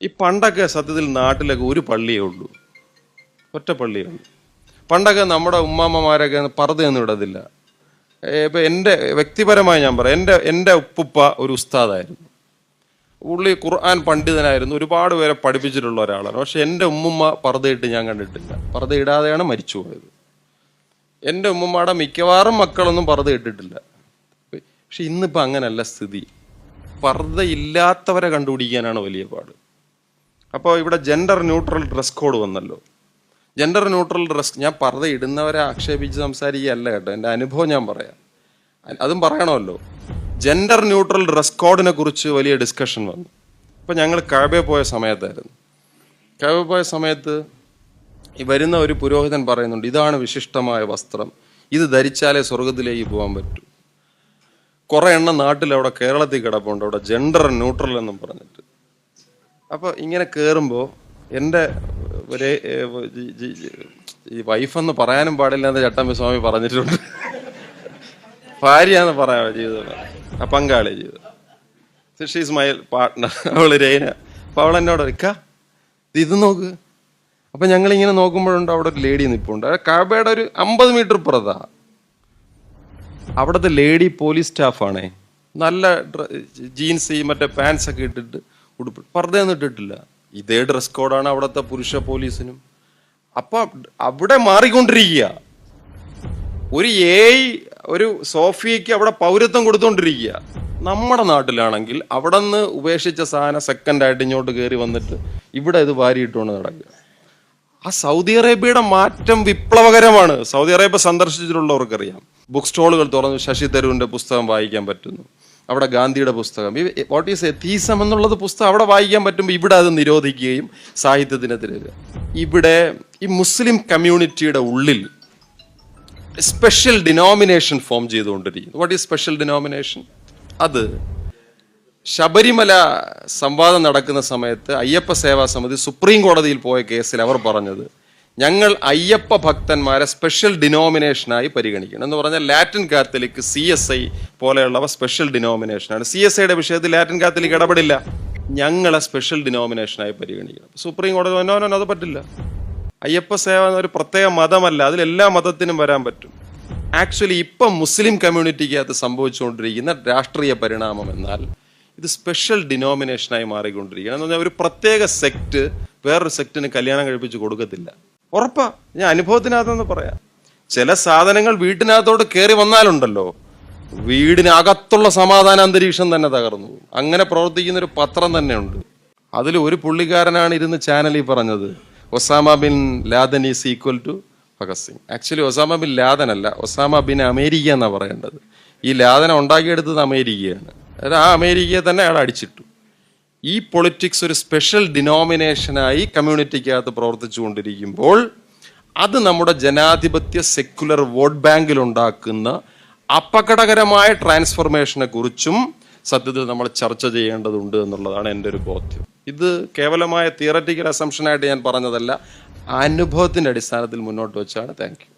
ഈ പണ്ടൊക്കെ സത്യത്തിൽ നാട്ടിലൊക്കെ ഒരു പള്ളിയേ ഉള്ളൂ, ഒറ്റ പള്ളിയുള്ളൂ. പണ്ടൊക്കെ നമ്മുടെ ഉമ്മാമ്മമാരൊക്കെ പർദ്ദയൊന്നും ഇടതില്ല. ഇപ്പം എൻ്റെ വ്യക്തിപരമായി ഞാൻ പറയാം, എൻ്റെ ഉപ്പുപ്പ ഒരു ഉസ്താദായിരുന്നു. പുള്ളി ഖുർആൻ പണ്ഡിതനായിരുന്നു, ഒരുപാട് പേരെ പഠിപ്പിച്ചിട്ടുള്ള ഒരാളാണ്. പക്ഷെ എൻ്റെ ഉമ്മുമ്മ പർദ്ദയിട്ട് ഞാൻ കണ്ടിട്ടില്ല. പർദ്ദ ഇടാതെയാണ് മരിച്ചു പോയത്. എൻ്റെ ഉമ്മുമ്മയുടെ മിക്കവാറും മക്കളൊന്നും പർദ്ദ ഇട്ടിട്ടില്ല. പക്ഷെ ഇന്നിപ്പോൾ അങ്ങനല്ല സ്ഥിതി. പർദ്ദ ഇല്ലാത്തവരെ കണ്ടുപിടിക്കാനാണ് വലിയ പാട്. അപ്പോൾ ഇവിടെ ജെൻഡർ ന്യൂട്രൽ ഡ്രസ് കോഡ് വന്നല്ലോ. ജെൻഡർ ന്യൂട്രൽ ഡ്രസ്, ഞാൻ പർദ്ദ ഇടുന്നവരെ ആക്ഷേപിച്ച് സംസാരിക്കുകയല്ല കേട്ടോ, എൻ്റെ അനുഭവം ഞാൻ പറയാം, അതും പറയണമല്ലോ. ജെൻഡർ ന്യൂട്രൽ ഡ്രസ് കോഡിനെ കുറിച്ച് വലിയ ഡിസ്കഷൻ വന്നു. ഇപ്പം ഞങ്ങൾ കഅബയിൽ പോയ സമയത്തായിരുന്നു. കഅബയിൽ പോയ സമയത്ത് ഈ വരുന്ന ഒരു പുരോഹിതൻ പറയുന്നുണ്ട്, ഇതാണ് വിശിഷ്ടമായ വസ്ത്രം, ഇത് ധരിച്ചാലേ സ്വർഗത്തിലേക്ക് പോകാൻ പറ്റൂ. കുറേ എണ്ണം നാട്ടിൽ അവിടെ കേരളത്തിൽ കിടപ്പുണ്ട്, അവിടെ ജെൻഡർ ന്യൂട്രൽ എന്നും പറഞ്ഞിട്ട്. അപ്പോൾ ഇങ്ങനെ കയറുമ്പോൾ എൻ്റെ ഒരേ ഈ വൈഫെന്ന് പറയാനും പാടില്ല എന്ന് ചട്ടമ്പി സ്വാമി പറഞ്ഞിട്ടുണ്ട്. ഭാര്യയാന്ന് പറയാം ജീവിതം, പങ്കാളി ജീവിതം. ഷീസ് മൈ പാർട്ട്ണർ, അവൾ രേന. അപ്പോൾ അവൾ എന്നോട് ഇത് നോക്ക്. അപ്പം ഞങ്ങളിങ്ങനെ നോക്കുമ്പോഴുണ്ട് അവിടെ ഒരു ലേഡി നിൽപ്പുണ്ട്. കഅബയുടെ ഒരു 50 മീറ്റർ പുറത്താ. അവിടുത്തെ ലേഡി പോലീസ് സ്റ്റാഫാണേ. നല്ല ജീൻസ്, ഈ മറ്റേ പാൻസ് ഒക്കെ ഇട്ടിട്ട്, ഉടുപ്പ്, പർദ്ദയൊന്നും ഇട്ടിട്ടില്ല. ഇതേ ഡ്രസ് കോഡാണ് അവിടുത്തെ പുരുഷ പോലീസിനും. അപ്പൊ അവിടെ മാറിക്കൊണ്ടിരിക്കുക. ഒരു സോഫിയയ്ക്ക് അവിടെ പൗരത്വം കൊടുത്തോണ്ടിരിക്കുക. നമ്മുടെ നാട്ടിലാണെങ്കിൽ അവിടെ നിന്ന് ഉപേക്ഷിച്ച സാധനം സെക്കൻഡായിട്ട് ഇങ്ങോട്ട് കയറി വന്നിട്ട് ഇവിടെ ഇത് വാരിയിട്ടുകൊണ്ട് നടക്കുക. ആ സൗദി അറേബ്യയുടെ മാറ്റം വിപ്ലവകരമാണ്. സൗദി അറേബ്യ സന്ദർശിച്ചിട്ടുള്ളവർക്കറിയാം. ബുക്ക് സ്റ്റോളുകൾ തുറന്നു ശശി തരൂരിന്റെ പുസ്തകം വായിക്കാൻ പറ്റുന്നു. അവിടെ ഗാന്ധിയുടെ പുസ്തകം, വാട്ട് ഈസ് എത്തീസം എന്നുള്ളത് പുസ്തകം അവിടെ വായിക്കാൻ പറ്റുമ്പോൾ ഇവിടെ അത് നിരോധിക്കുകയും സാഹിത്യത്തിനെതിരെ. ഇവിടെ ഈ മുസ്ലിം കമ്മ്യൂണിറ്റിയുടെ ഉള്ളിൽ സ്പെഷ്യൽ ഡിനോമിനേഷൻ ഫോം ചെയ്തുകൊണ്ടിരിക്കുന്നു. What is special denomination? അത് ശബരിമല സംവാദം നടക്കുന്ന സമയത്ത് അയ്യപ്പ സേവാ സമിതി സുപ്രീം കോടതിയിൽ പോയ കേസിൽ അവർ പറഞ്ഞത്, ഞങ്ങൾ അയ്യപ്പ ഭക്തന്മാരെ സ്പെഷ്യൽ ഡിനോമിനേഷനായി പരിഗണിക്കണം എന്ന് പറഞ്ഞാൽ ലാറ്റിൻ കാത്തലിക്, CSI പോലെയുള്ളവ സ്പെഷ്യൽ ഡിനോമിനേഷനാണ്. CSIയുടെ വിഷയത്തിൽ ലാറ്റിൻ കാത്തലിക് ഇടപെടില്ല, ഞങ്ങളെ സ്പെഷ്യൽ ഡിനോമിനേഷനായി പരിഗണിക്കണം. സുപ്രീം കോടതി പറഞ്ഞോ അത് പറ്റില്ല. അയ്യപ്പ സേവ ഒരു പ്രത്യേക മതമല്ല, അതിലെല്ലാ മതത്തിനും വരാൻ പറ്റും. ആക്ച്വലി ഇപ്പം മുസ്ലിം കമ്മ്യൂണിറ്റിക്കകത്ത് സംഭവിച്ചുകൊണ്ടിരിക്കുന്ന രാഷ്ട്രീയ പരിണാമം എന്നാൽ ഇത് സ്പെഷ്യൽ ഡിനോമിനേഷനായി മാറിക്കൊണ്ടിരിക്കുകയാണ്. എന്ന് പറഞ്ഞാൽ ഒരു പ്രത്യേക സെക്ട് വേറൊരു സെക്ടിന് കല്യാണം കഴിപ്പിച്ച് കൊടുക്കത്തില്ല. ഉറപ്പാ, ഞാൻ അനുഭവത്തിനകത്തെന്ന് പറയാം. ചില സാധനങ്ങൾ വീട്ടിനകത്തോട് കയറി വന്നാലുണ്ടല്ലോ, വീടിനകത്തുള്ള സമാധാന അന്തരീക്ഷം തന്നെ തകർന്നു. അങ്ങനെ പ്രവർത്തിക്കുന്ന ഒരു പത്രം തന്നെ ഉണ്ട്. അതിൽ ഒരു പുള്ളിക്കാരനാണ് ഇരുന്ന് ചാനലിൽ പറഞ്ഞത്, Osama bin Laden is equal to Bhagat Singh. Actually Osama bin Laden അല്ല, ഒസാമ ബിൻ അമേരിക്ക എന്നാണ് പറയേണ്ടത്. ഈ ലാദനെ ഉണ്ടാക്കിയെടുത്തത് അമേരിക്കയാണ്. അതായത് ആ അമേരിക്കയെ തന്നെ അയാൾ അടിച്ചിട്ടു. ഈ പൊളിറ്റിക്സ് ഒരു സ്പെഷ്യൽ ഡിനോമിനേഷനായി കമ്മ്യൂണിറ്റിക്കകത്ത് പ്രവർത്തിച്ചു കൊണ്ടിരിക്കുമ്പോൾ അത് നമ്മുടെ ജനാധിപത്യ സെക്യുലർ വോട്ട് ബാങ്കിൽ ഉണ്ടാക്കുന്ന അപകടകരമായ ട്രാൻസ്ഫോർമേഷനെ കുറിച്ചും സത്യത്തിൽ നമ്മൾ ചർച്ച ചെയ്യേണ്ടതുണ്ട് എന്നുള്ളതാണ് എൻ്റെ ഒരു ബോധ്യം. ഇത് കേവലമായ തിയററ്റിക്കൽ അസംഷനായിട്ട് ഞാൻ പറഞ്ഞതല്ല, അനുഭവത്തിൻ്റെ അടിസ്ഥാനത്തിൽ മുന്നോട്ട് വെച്ചാണ്. Thank you.